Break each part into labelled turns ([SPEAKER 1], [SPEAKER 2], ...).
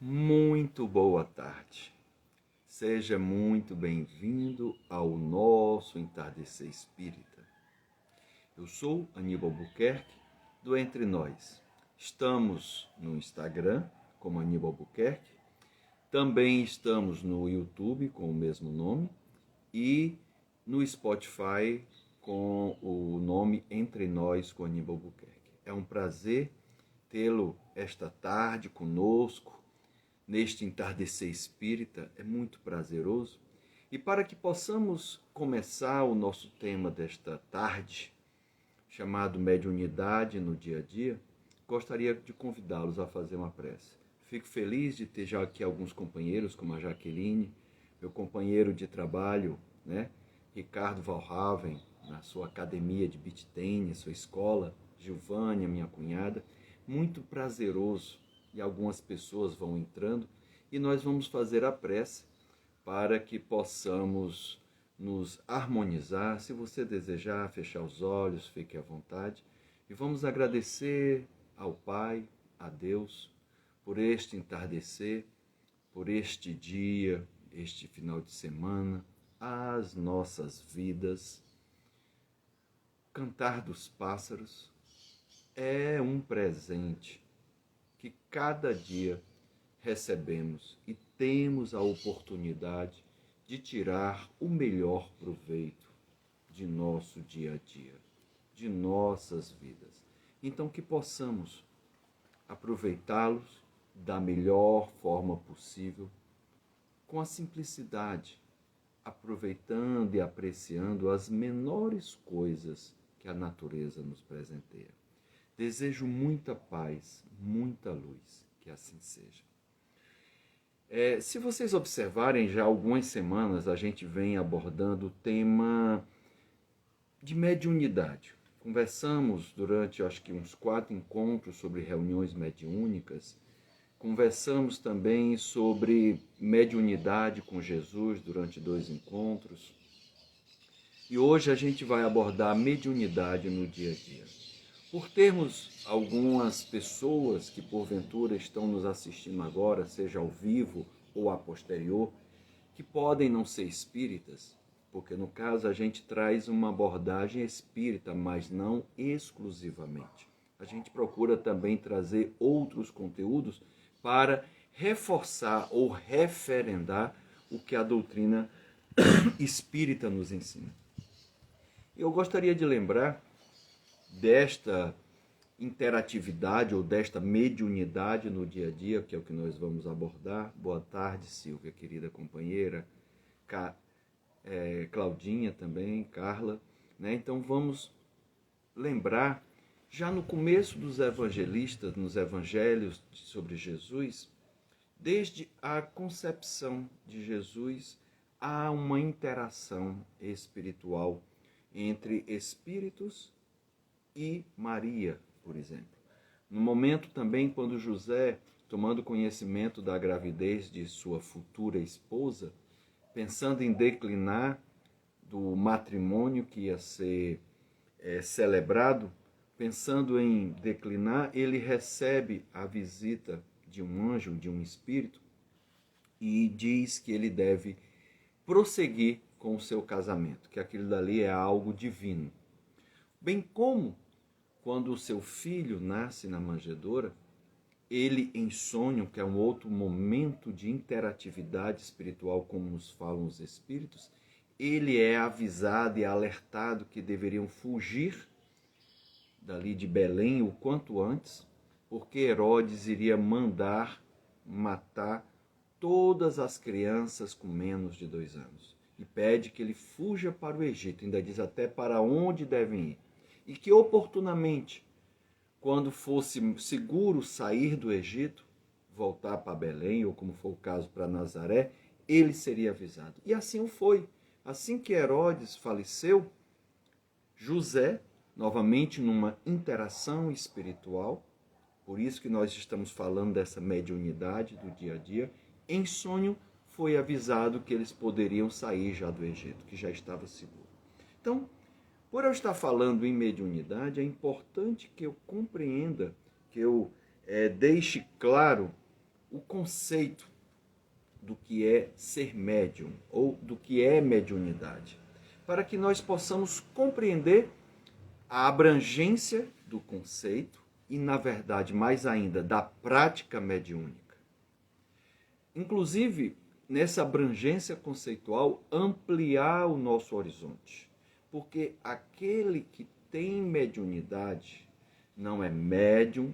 [SPEAKER 1] Muito boa tarde. Seja muito bem-vindo ao nosso Entardecer Espírita. Eu sou Aníbal Buquerque, do Entre Nós. Estamos no Instagram, como Aníbal Buquerque. Também estamos no YouTube, com o mesmo nome. E no Spotify, com o nome Entre Nós, com Aníbal Buquerque. É um prazer tê-lo esta tarde conosco, neste entardecer espírita, é muito prazeroso. E para que possamos começar o nosso tema desta tarde, chamado Mediunidade no Dia a Dia, gostaria de convidá-los a fazer uma prece. Fico feliz de ter já aqui alguns companheiros, como a Jaqueline, meu companheiro de trabalho, Ricardo Valraven, na sua academia de beach tennis, sua escola, Gilvânia, minha cunhada. Muito prazeroso. E algumas pessoas vão entrando e nós vamos fazer a prece para que possamos nos harmonizar. Se você desejar fechar os olhos, fique à vontade. E vamos agradecer ao Pai, a Deus, por este entardecer, por este dia, este final de semana, as nossas vidas. Cantar dos pássaros é um presente que cada dia recebemos e temos a oportunidade de tirar o melhor proveito de nosso dia a dia, de nossas vidas. Então que possamos aproveitá-los da melhor forma possível, com a simplicidade, aproveitando e apreciando as menores coisas que a natureza nos presenteia. Desejo muita paz, muita luz, que assim seja. Se vocês observarem, já há algumas semanas a gente vem abordando o tema de mediunidade. Conversamos durante, acho que uns 4 encontros sobre reuniões mediúnicas. Conversamos também sobre mediunidade com Jesus durante 2 encontros. E hoje a gente vai abordar a mediunidade no dia a dia. Por termos algumas pessoas que porventura estão nos assistindo agora, seja ao vivo ou a posterior, que podem não ser espíritas, porque no caso a gente traz uma abordagem espírita, mas não exclusivamente. A gente procura também trazer outros conteúdos para reforçar ou referendar o que a doutrina espírita nos ensina. Eu gostaria de lembrar desta interatividade ou desta mediunidade no dia a dia, que é o que nós vamos abordar. Boa tarde, Silvia, querida companheira, Claudinha também, Carla. Então vamos lembrar, já no começo dos evangelistas, nos evangelhos sobre Jesus, desde a concepção de Jesus, há uma interação espiritual entre espíritos e Maria, por exemplo. No momento também, quando José, tomando conhecimento da gravidez de sua futura esposa, pensando em declinar do matrimônio que ia ser celebrado, pensando em declinar, ele recebe a visita de um anjo, de um espírito, e diz que ele deve prosseguir com o seu casamento, que aquilo dali é algo divino. Bem como quando o seu filho nasce na manjedoura, ele em sonho, que é um outro momento de interatividade espiritual, como nos falam os espíritos, ele é avisado e alertado que deveriam fugir dali de Belém o quanto antes, porque Herodes iria mandar matar todas as crianças com menos de 2 anos. E pede que ele fuja para o Egito, ainda diz até para onde devem ir. E que oportunamente, quando fosse seguro sair do Egito, voltar para Belém, ou como for o caso para Nazaré, ele seria avisado. E assim o foi. Assim que Herodes faleceu, José, novamente numa interação espiritual, por isso que nós estamos falando dessa mediunidade do dia a dia, em sonho foi avisado que eles poderiam sair já do Egito, que já estava seguro. Então, por eu estar falando em mediunidade, é importante que eu compreenda, que eu deixe claro o conceito do que é ser médium ou do que é mediunidade, para que nós possamos compreender a abrangência do conceito e, na verdade, mais ainda, da prática mediúnica. Inclusive, nessa abrangência conceitual, ampliar o nosso horizonte. Porque aquele que tem mediunidade não é médium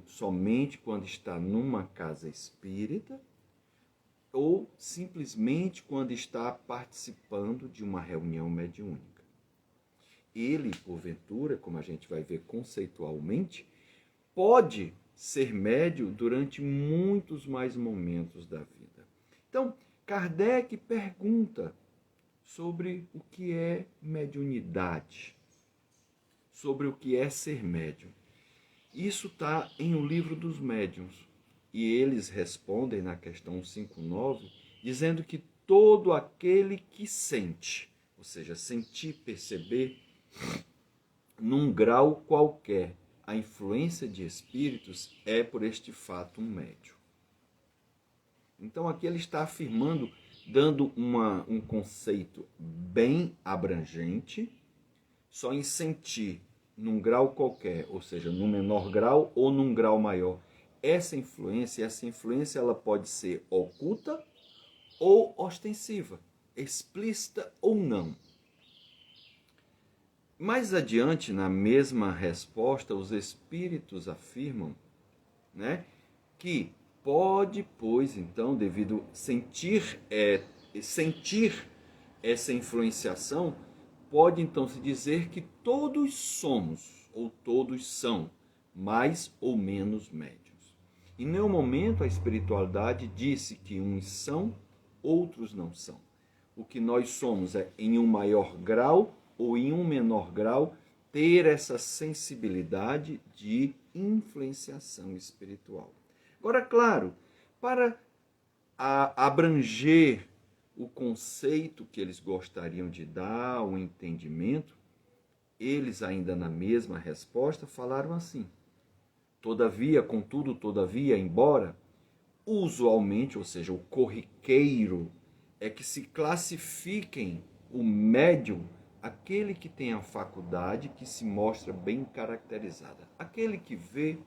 [SPEAKER 1] somente quando está numa casa espírita ou simplesmente quando está participando de uma reunião mediúnica. Ele, porventura, como a gente vai ver conceitualmente, pode ser médio durante muitos mais momentos da vida. Então, Kardec pergunta sobre o que é mediunidade, sobre o que é ser médium. Isso está em O Livro dos Médiuns. E eles respondem na questão 59, dizendo que todo aquele que sente, ou seja, sentir, perceber, num grau qualquer, a influência de espíritos, é por este fato um médium. Então aqui ele está afirmando, dando um conceito bem abrangente, só em sentir num grau qualquer, ou seja, num menor grau ou num grau maior, essa influência ela pode ser oculta ou ostensiva, explícita ou não. Mais adiante, na mesma resposta, os espíritos afirmam, né, que pode, pois, então, devido sentir essa influenciação, pode então se dizer que todos somos, ou todos são, mais ou menos médiuns. Em nenhum momento a espiritualidade disse que uns são, outros não são. O que nós somos é, em um maior grau ou em um menor grau, ter essa sensibilidade de influenciação espiritual. Agora, claro, para abranger o conceito que eles gostariam de dar, o entendimento, eles ainda na mesma resposta falaram assim: todavia, contudo, todavia, embora, usualmente, ou seja, o corriqueiro, é que se classifiquem o médium aquele que tem a faculdade que se mostra bem caracterizada. Aquele que vê,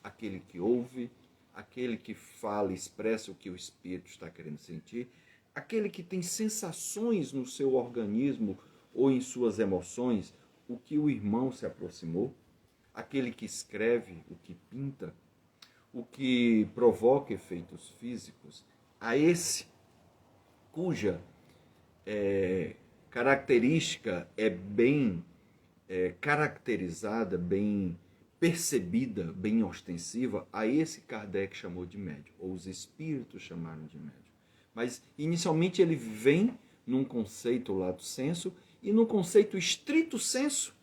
[SPEAKER 1] aquele que ouve, aquele que fala e expressa o que o espírito está querendo sentir, aquele que tem sensações no seu organismo ou em suas emoções, o que o irmão se aproximou, aquele que escreve, o que pinta, o que provoca efeitos físicos, a esse cuja característica é bem caracterizada, bem percebida, bem ostensiva, a esse Kardec chamou de médium, ou os espíritos chamaram de médium. Mas, inicialmente, ele vem num conceito lato sensu, e no conceito estrito sensu,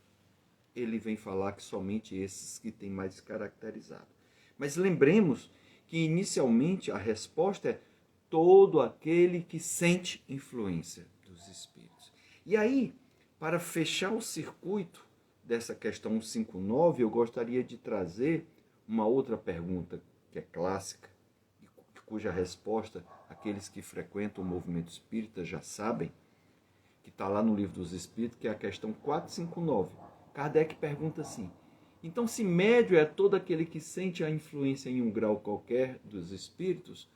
[SPEAKER 1] ele vem falar que somente esses que têm mais caracterizado. Mas lembremos que, inicialmente, a resposta é todo aquele que sente influência dos espíritos. E aí, para fechar o circuito dessa questão 159, eu gostaria de trazer uma outra pergunta que é clássica, cuja resposta aqueles que frequentam o movimento espírita já sabem, que está lá no Livro dos Espíritos, que é a questão 459. Kardec pergunta assim: então, se médio é todo aquele que sente a influência em um grau qualquer dos espíritos,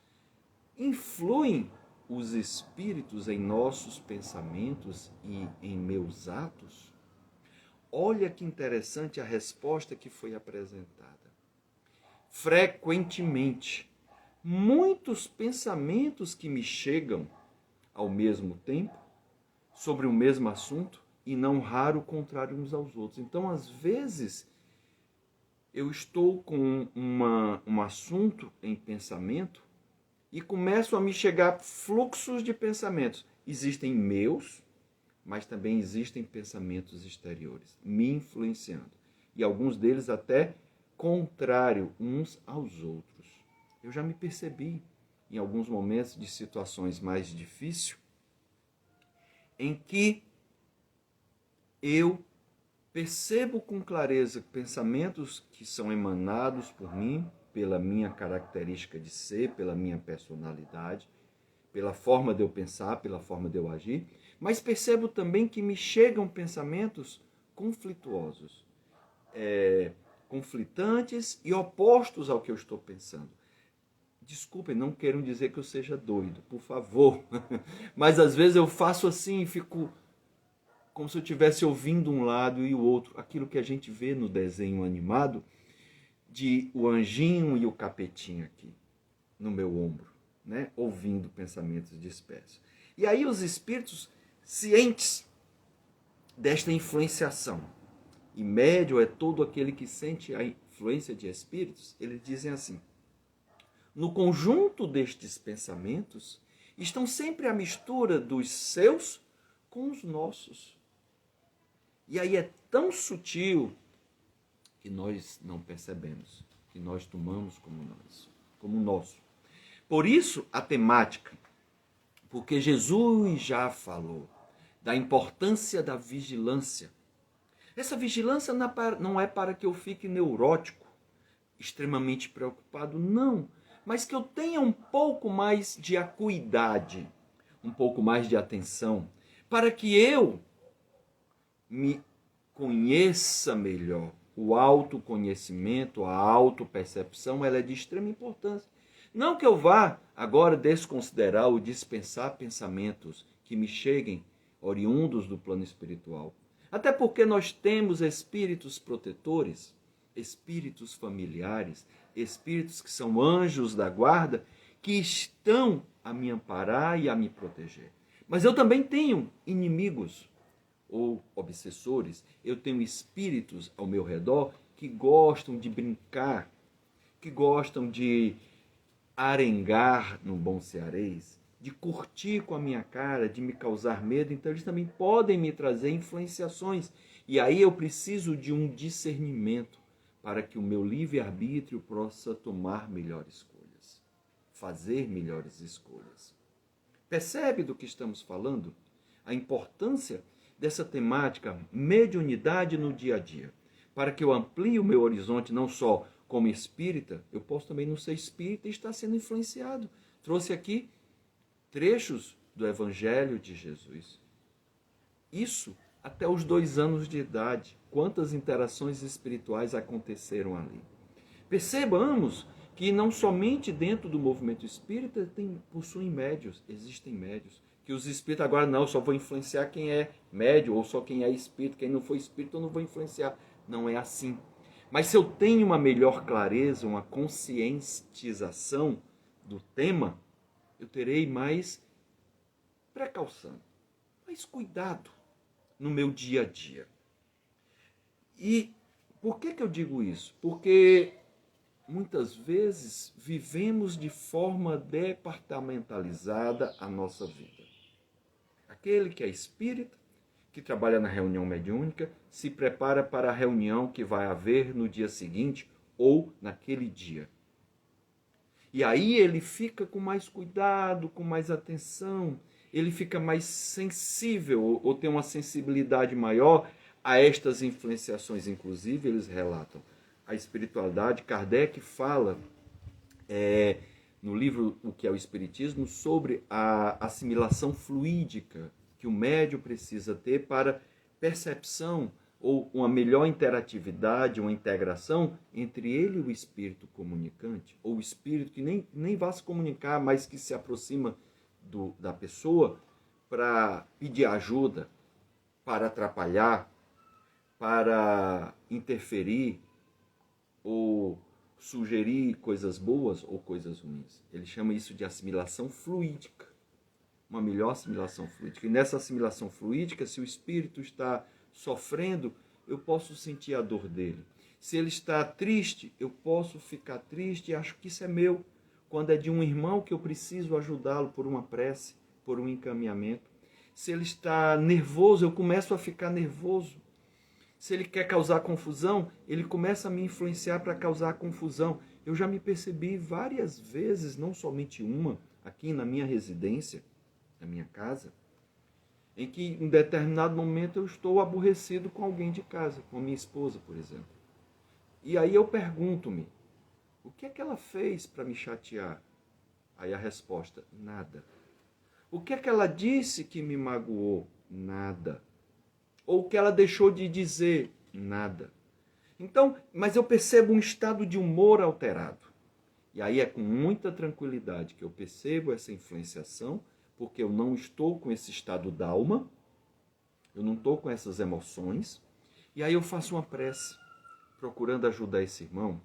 [SPEAKER 1] influem os espíritos em nossos pensamentos e em meus atos? Olha que interessante a resposta que foi apresentada. Frequentemente, muitos pensamentos que me chegam ao mesmo tempo, sobre o mesmo assunto, e não raro contrário uns aos outros. Então, às vezes, eu estou com um assunto em pensamento e começam a me chegar fluxos de pensamentos. Existem meus, mas também existem pensamentos exteriores, me influenciando. E alguns deles até contrário uns aos outros. Eu já me percebi em alguns momentos de situações mais difíceis, em que eu percebo com clareza pensamentos que são emanados por mim, pela minha característica de ser, pela minha personalidade, pela forma de eu pensar, pela forma de eu agir, mas percebo também que me chegam pensamentos conflituosos, conflitantes e opostos ao que eu estou pensando. Desculpem, não quero dizer que eu seja doido, por favor. Mas às vezes eu faço assim e fico como se eu estivesse ouvindo um lado e o outro. Aquilo que a gente vê no desenho animado de o anjinho e o capetinho aqui no meu ombro, né? Ouvindo pensamentos dispersos. E aí os espíritos cientes desta influenciação. E médio é todo aquele que sente a influência de espíritos. Eles dizem assim: no conjunto destes pensamentos estão sempre a mistura dos seus com os nossos. E aí é tão sutil que nós não percebemos, que nós tomamos como nosso. Por isso a temática, porque Jesus já falou da importância da vigilância. Essa vigilância não é para que eu fique neurótico, extremamente preocupado, não. Mas que eu tenha um pouco mais de acuidade, um pouco mais de atenção, para que eu me conheça melhor. O autoconhecimento, a autopercepção, ela é de extrema importância. Não que eu vá agora desconsiderar ou dispensar pensamentos que me cheguem oriundos do plano espiritual. Até porque nós temos espíritos protetores, espíritos familiares, espíritos que são anjos da guarda, que estão a me amparar e a me proteger. Mas eu também tenho inimigos ou obsessores, eu tenho espíritos ao meu redor que gostam de brincar, que gostam de arengar no bom cearês, de curtir com a minha cara, de me causar medo. Então eles também podem me trazer influenciações. E aí eu preciso de um discernimento para que o meu livre-arbítrio possa tomar melhores escolhas, fazer melhores escolhas. Percebe do que estamos falando? A importância dessa temática mediunidade no dia a dia. Para que eu amplie o meu horizonte não só como espírita, eu posso também não ser espírita e estar sendo influenciado. Trouxe aqui trechos do Evangelho de Jesus. Isso até os 2 anos de idade. Quantas interações espirituais aconteceram ali. Percebamos que não somente dentro do movimento espírita possuem médios, existem médios. Que os espíritos agora não, só vou influenciar quem é médio, ou só quem é espírito, quem não for espírito eu não vou influenciar. Não é assim. Mas se eu tenho uma melhor clareza, uma conscientização do tema, eu terei mais precaução, mais cuidado no meu dia a dia. E por que eu digo isso? Porque muitas vezes vivemos de forma departamentalizada a nossa vida. Aquele que é espírita, que trabalha na reunião mediúnica, se prepara para a reunião que vai haver no dia seguinte ou naquele dia. E aí ele fica com mais cuidado, com mais atenção, ele fica mais sensível ou tem uma sensibilidade maior a estas influenciações. Inclusive, eles relatam a espiritualidade. Kardec fala no livro O que é o Espiritismo sobre a assimilação fluídica que o médium precisa ter para percepção ou uma melhor interatividade, uma integração entre ele e o espírito comunicante, ou o espírito que nem vai se comunicar, mas que se aproxima da pessoa para pedir ajuda, para atrapalhar, para interferir ou sugerir coisas boas ou coisas ruins. Ele chama isso de assimilação fluídica. Uma melhor assimilação fluídica. E nessa assimilação fluídica, se o espírito está sofrendo, eu posso sentir a dor dele. Se ele está triste, eu posso ficar triste e acho que isso é meu. Quando é de um irmão que eu preciso ajudá-lo por uma prece, por um encaminhamento. Se ele está nervoso, eu começo a ficar nervoso. Se ele quer causar confusão, ele começa a me influenciar para causar confusão. Eu já me percebi várias vezes, não somente uma, aqui na minha residência, na minha casa, em que em determinado momento eu estou aborrecido com alguém de casa, com a minha esposa, por exemplo. E aí eu pergunto-me, O que é que ela fez para me chatear? Aí a resposta, nada. O que é que ela disse que me magoou? Nada. Ou o que ela deixou de dizer? Nada. Então, mas eu percebo um estado de humor alterado. E aí é com muita tranquilidade que eu percebo essa influenciação, porque eu não estou com esse estado d'alma, eu não estou com essas emoções, e aí eu faço uma prece, procurando ajudar esse irmão,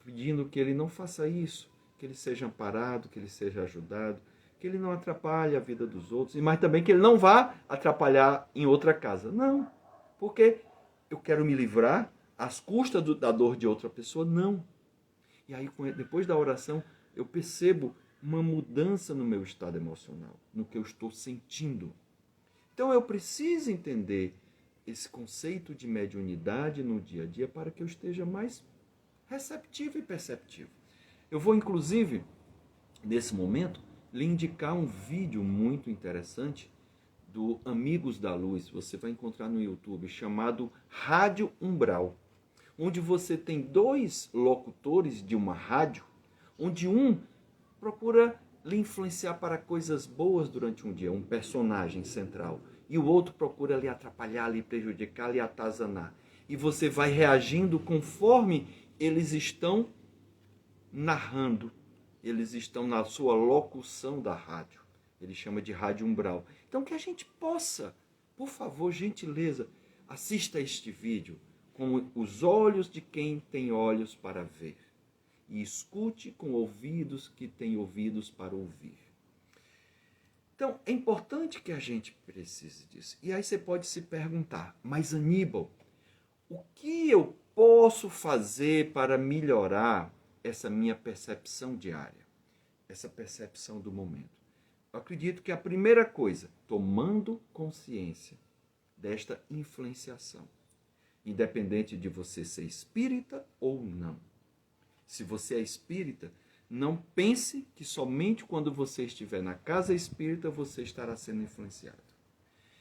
[SPEAKER 1] pedindo que ele não faça isso, que ele seja amparado, que ele seja ajudado, que ele não atrapalhe a vida dos outros, mas também que ele não vá atrapalhar em outra casa. Não, porque eu quero me livrar às custas da dor de outra pessoa, não. E aí, depois da oração, eu percebo uma mudança no meu estado emocional, no que eu estou sentindo. Então, eu preciso entender esse conceito de mediunidade no dia a dia para que eu esteja mais receptivo e perceptivo. Eu vou, inclusive, nesse momento, lhe indicar um vídeo muito interessante do Amigos da Luz. Você vai encontrar no YouTube, chamado Rádio Umbral, onde você tem dois locutores de uma rádio, onde um procura lhe influenciar para coisas boas durante um dia, um personagem central, e o outro procura lhe atrapalhar, lhe prejudicar, lhe atazanar. E você vai reagindo conforme eles estão narrando, eles estão na sua locução da rádio. Ele chama de rádio umbral. Então que a gente possa, por favor, gentileza, assista a este vídeo com os olhos de quem tem olhos para ver. E escute com ouvidos que têm ouvidos para ouvir. Então, é importante que a gente precise disso. E aí você pode se perguntar, mas Aníbal, o que eu posso fazer para melhorar essa minha percepção diária? Essa percepção do momento? Eu acredito que a primeira coisa, tomando consciência desta influenciação, independente de você ser espírita ou não. Se você é espírita, não pense que somente quando você estiver na casa espírita você estará sendo influenciado.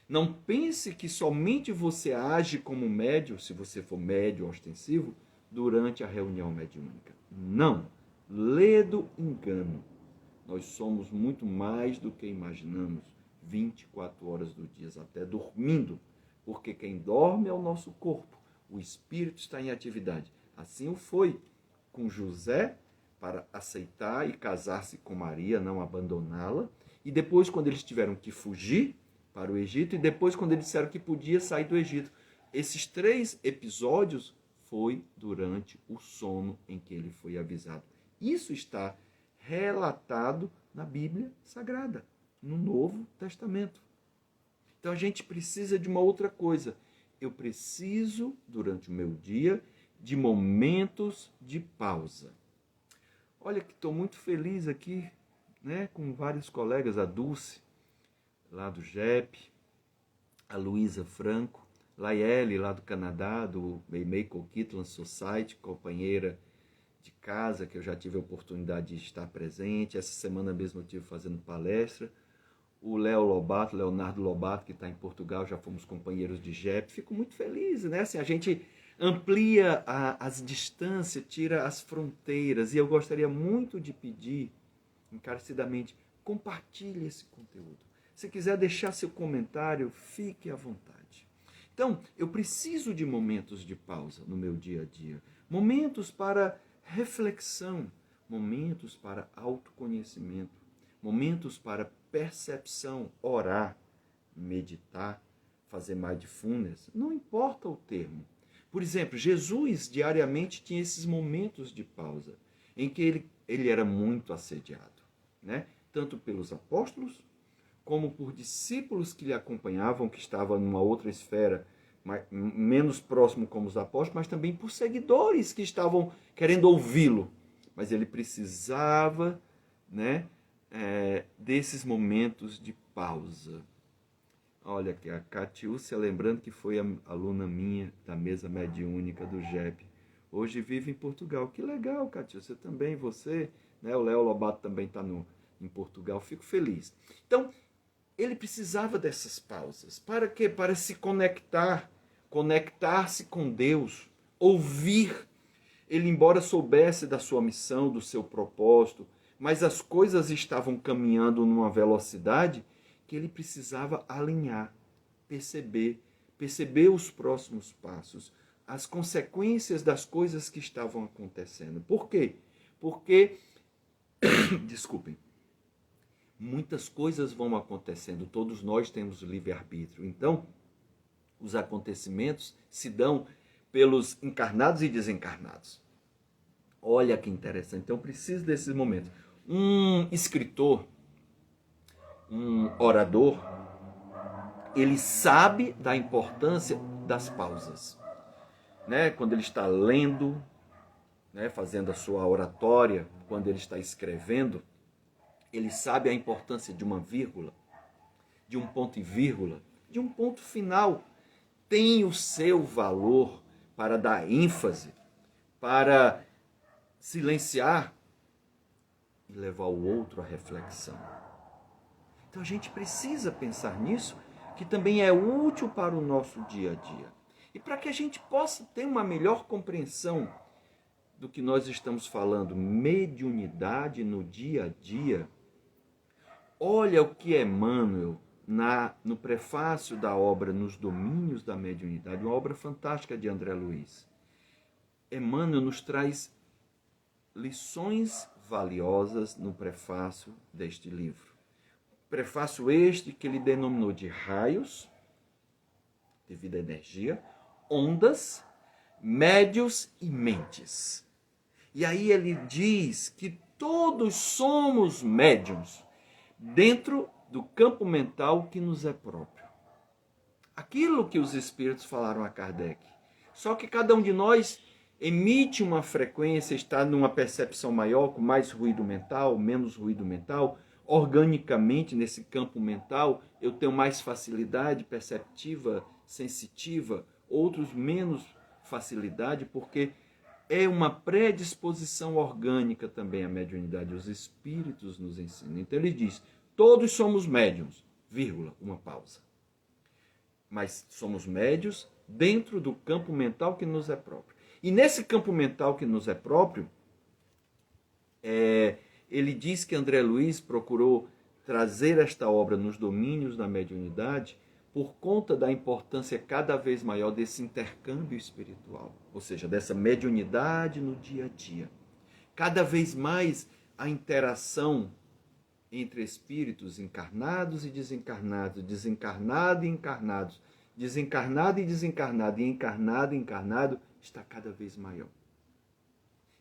[SPEAKER 1] Não pense que somente você age como médium, se você for médium ostensivo, durante a reunião mediúnica. Não. Ledo engano. Nós somos muito mais do que imaginamos, 24 horas do dia, até dormindo, porque quem dorme é o nosso corpo, o espírito está em atividade. Assim o foi com José, para aceitar e casar-se com Maria, não abandoná-la, e depois quando eles tiveram que fugir para o Egito, e depois quando eles disseram que podia sair do Egito. Esses 3 episódios foi durante o sono em que ele foi avisado. Isso está relatado na Bíblia Sagrada, no Novo Testamento. Então a gente precisa de uma outra coisa. Eu preciso, durante o meu dia, de momentos de pausa. Olha que estou muito feliz aqui, né, com vários colegas, a Dulce, lá do JEP, a Luísa Franco, Laiele, lá do Canadá, do Maple Kitland Society, companheira de casa, que eu já tive a oportunidade de estar presente. Essa semana mesmo eu estive fazendo palestra. O Leonardo Lobato, que está em Portugal, já fomos companheiros de JEP. Fico muito feliz, né? Assim, a gente amplia as distâncias, tira as fronteiras. E eu gostaria muito de pedir, encarecidamente, compartilhe esse conteúdo. Se quiser deixar seu comentário, fique à vontade. Então, eu preciso de momentos de pausa no meu dia a dia. Momentos para reflexão, momentos para autoconhecimento, momentos para percepção, orar, meditar, fazer mindfulness, não importa o termo. Por exemplo, Jesus diariamente tinha esses momentos de pausa, em que ele era muito assediado, né? Tanto pelos apóstolos, como por discípulos que lhe acompanhavam, que estavam numa outra esfera, menos próximo como os apóstolos, mas também por seguidores que estavam querendo ouvi-lo. Mas ele precisava, né, desses momentos de pausa. Olha aqui, a Catiúcia, lembrando que foi aluna minha da mesa mediúnica do JEP. Hoje vive em Portugal. Que legal, Catiúcia, também você, né? O Léo Lobato também está em Portugal. Fico feliz. Então, ele precisava dessas pausas. Para quê? Para se conectar, conectar-se com Deus, ouvir. Ele, embora soubesse da sua missão, do seu propósito, mas as coisas estavam caminhando numa velocidade que ele precisava alinhar, perceber os próximos passos, as consequências das coisas que estavam acontecendo. Por quê? Porque, desculpem, muitas coisas vão acontecendo, todos nós temos livre-arbítrio. Então, os acontecimentos se dão pelos encarnados e desencarnados. Olha que interessante. Então, eu preciso desses momentos. Um escritor, um orador, ele sabe da importância das pausas. Né? Quando ele está lendo, né, fazendo a sua oratória, quando ele está escrevendo, ele sabe a importância de uma vírgula, de um ponto e vírgula, de um ponto final. Tem o seu valor para dar ênfase, para silenciar e levar o outro à reflexão. Então a gente precisa pensar nisso, que também é útil para o nosso dia a dia. E para que a gente possa ter uma melhor compreensão do que nós estamos falando, mediunidade no dia a dia, olha o que Emmanuel, no prefácio da obra Nos Domínios da Mediunidade, uma obra fantástica de André Luiz. Emmanuel nos traz lições valiosas no prefácio deste livro. Prefácio este que ele denominou de raios, devido à energia, ondas, médios e mentes. E aí ele diz que todos somos médiums dentro do campo mental que nos é próprio. Aquilo que os espíritos falaram a Kardec. Só que cada um de nós emite uma frequência, está numa percepção maior, com mais ruído mental, menos ruído mental. Organicamente, nesse campo mental, eu tenho mais facilidade perceptiva, sensitiva, outros menos facilidade, porque é uma predisposição orgânica também a mediunidade. Os espíritos nos ensinam. Então ele diz, todos somos médiuns, vírgula, uma pausa. Mas somos médios dentro do campo mental que nos é próprio. E nesse campo mental que nos é próprio, ele diz que André Luiz procurou trazer esta obra Nos Domínios da Mediunidade por conta da importância cada vez maior desse intercâmbio espiritual, ou seja, dessa mediunidade no dia a dia. Cada vez mais a interação entre espíritos encarnados e desencarnados, desencarnado e encarnados, desencarnado e desencarnado, e encarnado e encarnado, está cada vez maior.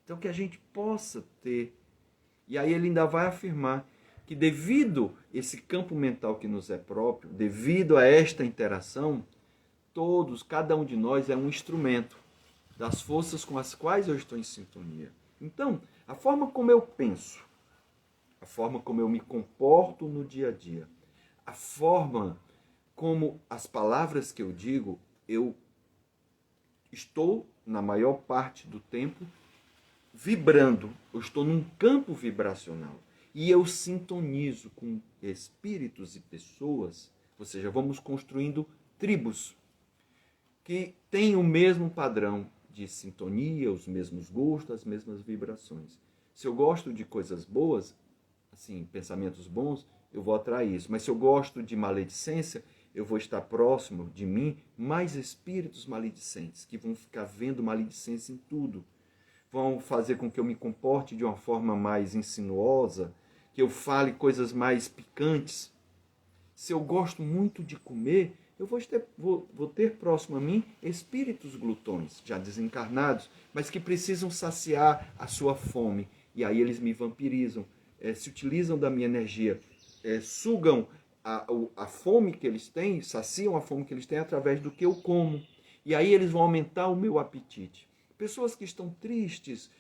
[SPEAKER 1] Então que a gente possa ter, e aí ele ainda vai afirmar que devido a esse campo mental que nos é próprio, devido a esta interação, todos, cada um de nós é um instrumento das forças com as quais eu estou em sintonia. Então, a forma como eu penso, a forma como eu me comporto no dia a dia, a forma como as palavras que eu digo, eu estou, na maior parte do tempo, vibrando, eu estou num campo vibracional. E eu sintonizo com espíritos e pessoas, ou seja, vamos construindo tribos que têm o mesmo padrão de sintonia, os mesmos gostos, as mesmas vibrações. Se eu gosto de coisas boas, assim, pensamentos bons, eu vou atrair isso. Mas se eu gosto de maledicência, eu vou estar próximo de mim mais espíritos maledicentes, que vão ficar vendo maledicência em tudo. Vão fazer com que eu me comporte de uma forma mais insinuosa, que eu fale coisas mais picantes. Se eu gosto muito de comer, eu vou ter próximo a mim espíritos glutões, já desencarnados, mas que precisam saciar a sua fome. E aí eles me vampirizam, se utilizam da minha energia, sugam a fome que eles têm, saciam a fome que eles têm através do que eu como. E aí eles vão aumentar o meu apetite. Pessoas que estão tristes,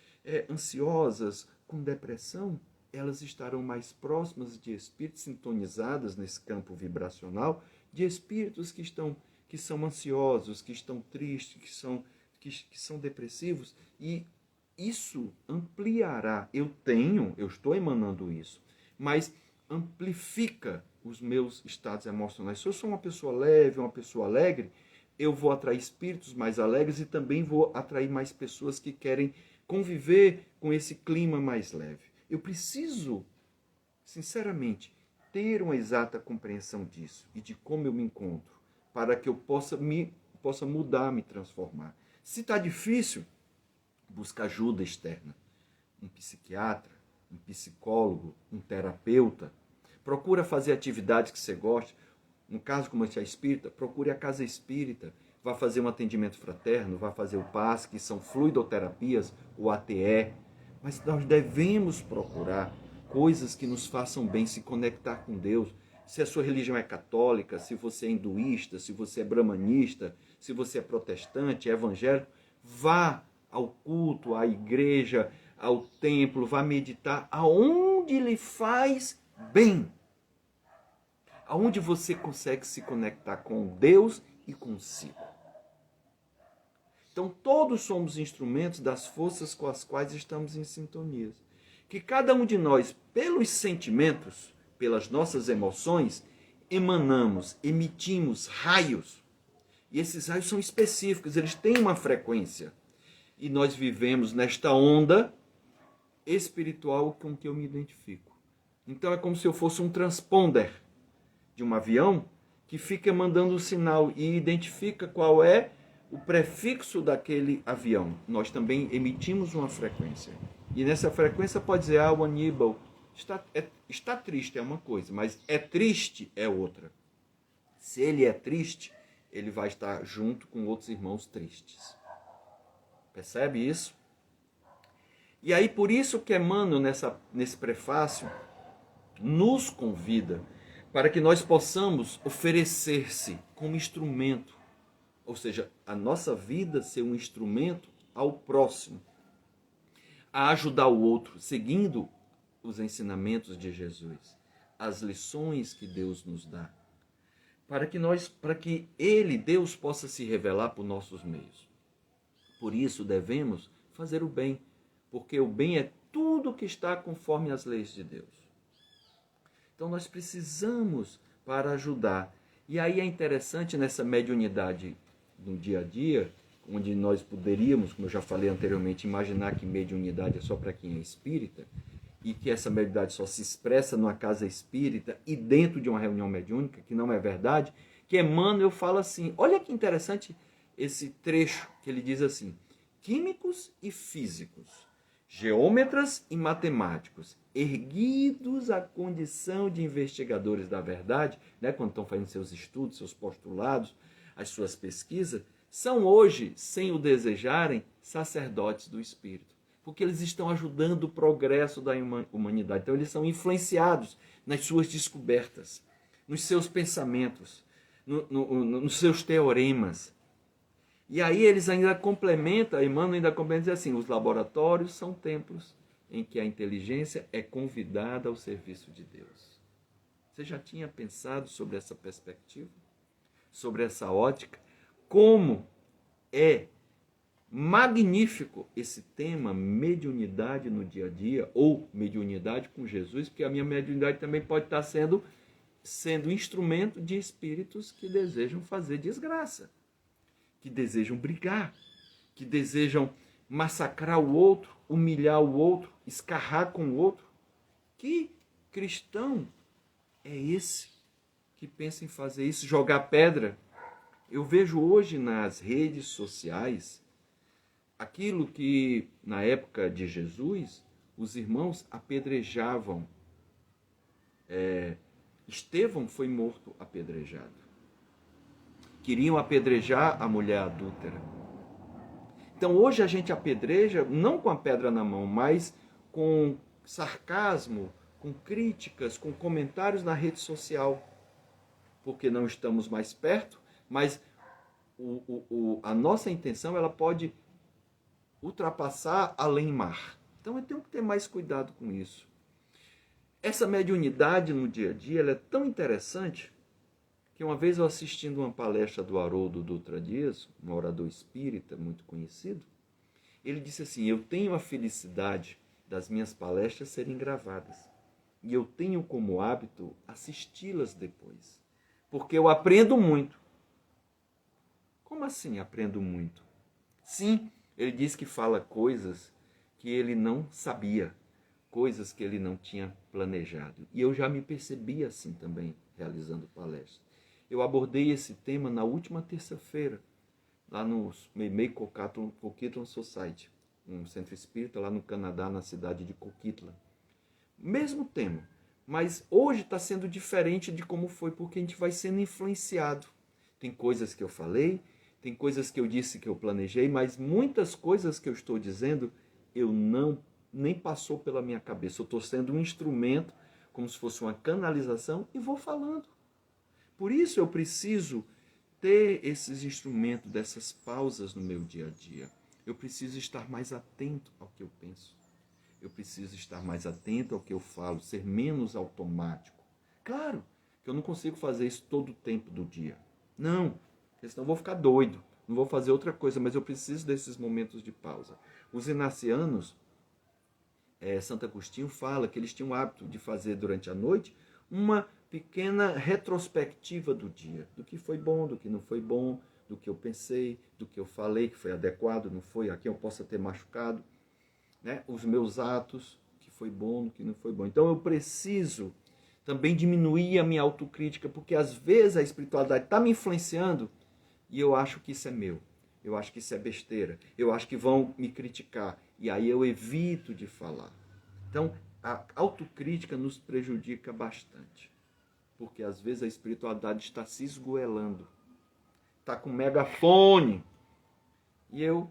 [SPEAKER 1] ansiosas, com depressão, elas estarão mais próximas de espíritos sintonizadas nesse campo vibracional, de espíritos que são ansiosos, que estão tristes, que são depressivos, e isso ampliará. Eu estou emanando isso, mas amplifica os meus estados emocionais. Se eu sou uma pessoa leve, uma pessoa alegre, eu vou atrair espíritos mais alegres e também vou atrair mais pessoas que querem conviver com esse clima mais leve. Eu preciso, sinceramente, ter uma exata compreensão disso e de como eu me encontro, para que eu possa mudar, me transformar. Se está difícil, busca ajuda externa. Um psiquiatra, um psicólogo, um terapeuta. Procura fazer atividades que você goste. No caso, como você é espírita, procure a casa espírita. Vá fazer um atendimento fraterno, vá fazer o PAS, que são fluidoterapias, o ATE. Mas nós devemos procurar coisas que nos façam bem, se conectar com Deus. Se a sua religião é católica, se você é hinduísta, se você é brahmanista, se você é protestante, evangélico, vá ao culto, à igreja, ao templo, vá meditar aonde lhe faz bem. Aonde você consegue se conectar com Deus e consigo. Então, todos somos instrumentos das forças com as quais estamos em sintonia. Que cada um de nós, pelos sentimentos, pelas nossas emoções, emitimos raios. E esses raios são específicos, eles têm uma frequência. E nós vivemos nesta onda espiritual com que eu me identifico. Então é como se eu fosse um transponder de um avião que fica mandando um sinal e identifica qual é o prefixo daquele avião. Nós também emitimos uma frequência. E nessa frequência pode dizer, o Aníbal está triste, é uma coisa, mas é triste é outra. Se ele é triste, ele vai estar junto com outros irmãos tristes. Percebe isso? E aí, por isso que Emmanuel, nesse prefácio, nos convida para que nós possamos oferecer-se como instrumento, ou seja, a nossa vida ser um instrumento ao próximo, a ajudar o outro, seguindo os ensinamentos de Jesus, as lições que Deus nos dá, para que Ele, Deus, possa se revelar por nossos meios. Por isso devemos fazer o bem, porque o bem é tudo que está conforme as leis de Deus. Então nós precisamos para ajudar. E aí é interessante nessa mediunidade no dia a dia, onde nós poderíamos, como eu já falei anteriormente, imaginar que mediunidade é só para quem é espírita, e que essa mediunidade só se expressa numa casa espírita e dentro de uma reunião mediúnica, que não é verdade, que Emmanuel fala assim, olha que interessante esse trecho que ele diz assim, químicos e físicos, geômetras e matemáticos, erguidos à condição de investigadores da verdade, né, quando estão fazendo seus estudos, seus postulados, as suas pesquisas, são hoje, sem o desejarem, sacerdotes do Espírito. Porque eles estão ajudando o progresso da humanidade. Então, eles são influenciados nas suas descobertas, nos seus pensamentos, nos seus teoremas. E aí eles ainda complementam, Emmanuel ainda complementa assim, os laboratórios são templos em que a inteligência é convidada ao serviço de Deus. Você já tinha pensado sobre essa perspectiva? Sobre essa ótica? Como é magnífico esse tema mediunidade no dia a dia, ou mediunidade com Jesus, porque a minha mediunidade também pode estar sendo instrumento de espíritos que desejam fazer desgraça, que desejam brigar, que desejam massacrar o outro, humilhar o outro, escarrar com o outro. Que cristão é esse que pensa em fazer isso, jogar pedra? Eu vejo hoje nas redes sociais aquilo que, na época de Jesus, os irmãos apedrejavam. Estevão foi morto apedrejado. Queriam apedrejar a mulher adúltera. Então hoje a gente apedreja, não com a pedra na mão, mas com sarcasmo, com críticas, com comentários na rede social. Porque não estamos mais perto, mas a nossa intenção ela pode ultrapassar além mar. Então eu tenho que ter mais cuidado com isso. Essa mediunidade no dia a dia ela é tão interessante que uma vez eu assistindo uma palestra do Haroldo Dutra Dias, um orador espírita muito conhecido, ele disse assim, eu tenho a felicidade das minhas palestras serem gravadas e eu tenho como hábito assisti-las depois, porque eu aprendo muito. Como assim aprendo muito? Sim, ele diz que fala coisas que ele não sabia, coisas que ele não tinha planejado. E eu já me percebi assim também, realizando palestras. Eu abordei esse tema na última terça-feira, lá no Meimei Coquitlam Society, um centro espírita lá no Canadá, na cidade de Coquitlam. Mesmo tema, mas hoje está sendo diferente de como foi, porque a gente vai sendo influenciado. Tem coisas que eu falei, tem coisas que eu disse que eu planejei, mas muitas coisas que eu estou dizendo, eu nem passou pela minha cabeça. Eu estou sendo um instrumento, como se fosse uma canalização, e vou falando. Por isso eu preciso ter esses instrumentos, dessas pausas no meu dia a dia. Eu preciso estar mais atento ao que eu penso. Eu preciso estar mais atento ao que eu falo, ser menos automático. Claro que eu não consigo fazer isso todo o tempo do dia. Não, porque senão eu vou ficar doido. Não vou fazer outra coisa, mas eu preciso desses momentos de pausa. Os inacianos, Santo Agostinho fala que eles tinham o hábito de fazer durante a noite uma pequena retrospectiva do dia. Do que foi bom, do que não foi bom, do que eu pensei, do que eu falei, que foi adequado, não foi, a quem eu possa ter machucado. Né? Os meus atos, que foi bom, que não foi bom. Então eu preciso também diminuir a minha autocrítica, porque às vezes a espiritualidade está me influenciando e eu acho que isso é meu. Eu acho que isso é besteira. Eu acho que vão me criticar. E aí eu evito de falar. Então a autocrítica nos prejudica bastante. Porque às vezes a espiritualidade está se esgoelando. Está com megafone. E eu,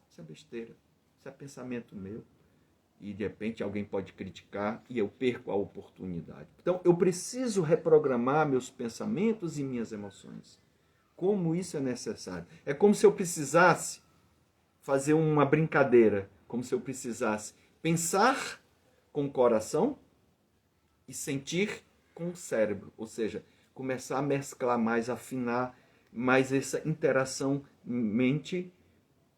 [SPEAKER 1] isso é besteira. Isso é pensamento meu. E de repente alguém pode criticar e eu perco a oportunidade. Então eu preciso reprogramar meus pensamentos e minhas emoções. Como isso é necessário? É como se eu precisasse fazer uma brincadeira. Como se eu precisasse pensar com o coração e sentir com o cérebro. Ou seja, começar a mesclar mais, afinar mais essa interação mente,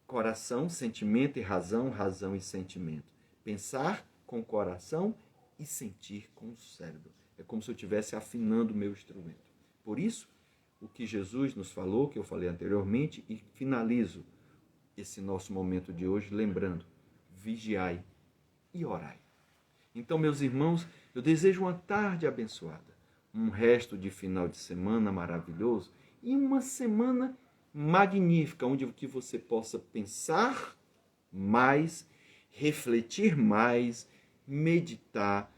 [SPEAKER 1] coração, sentimento e razão, razão e sentimento. Pensar com o coração e sentir com o cérebro. É como se eu estivesse afinando o meu instrumento. Por isso, o que Jesus nos falou, que eu falei anteriormente, e finalizo esse nosso momento de hoje lembrando, vigiai e orai. Então, meus irmãos, eu desejo uma tarde abençoada, um resto de final de semana maravilhoso e uma semana magnífica, onde que você possa pensar mais, refletir mais, meditar,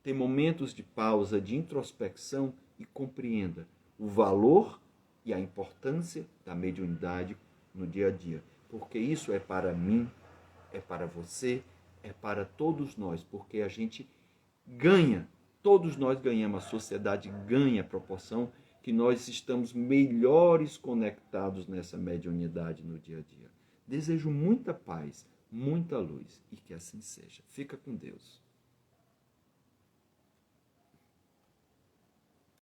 [SPEAKER 1] ter momentos de pausa, de introspecção e compreenda o valor e a importância da mediunidade no dia a dia. Porque isso é para mim, é para você, é para todos nós, porque a gente ganha, todos nós ganhamos, a sociedade ganha a proporção que nós estamos melhores conectados nessa mediunidade no dia a dia. Desejo muita paz, muita luz e que assim seja. Fica com Deus.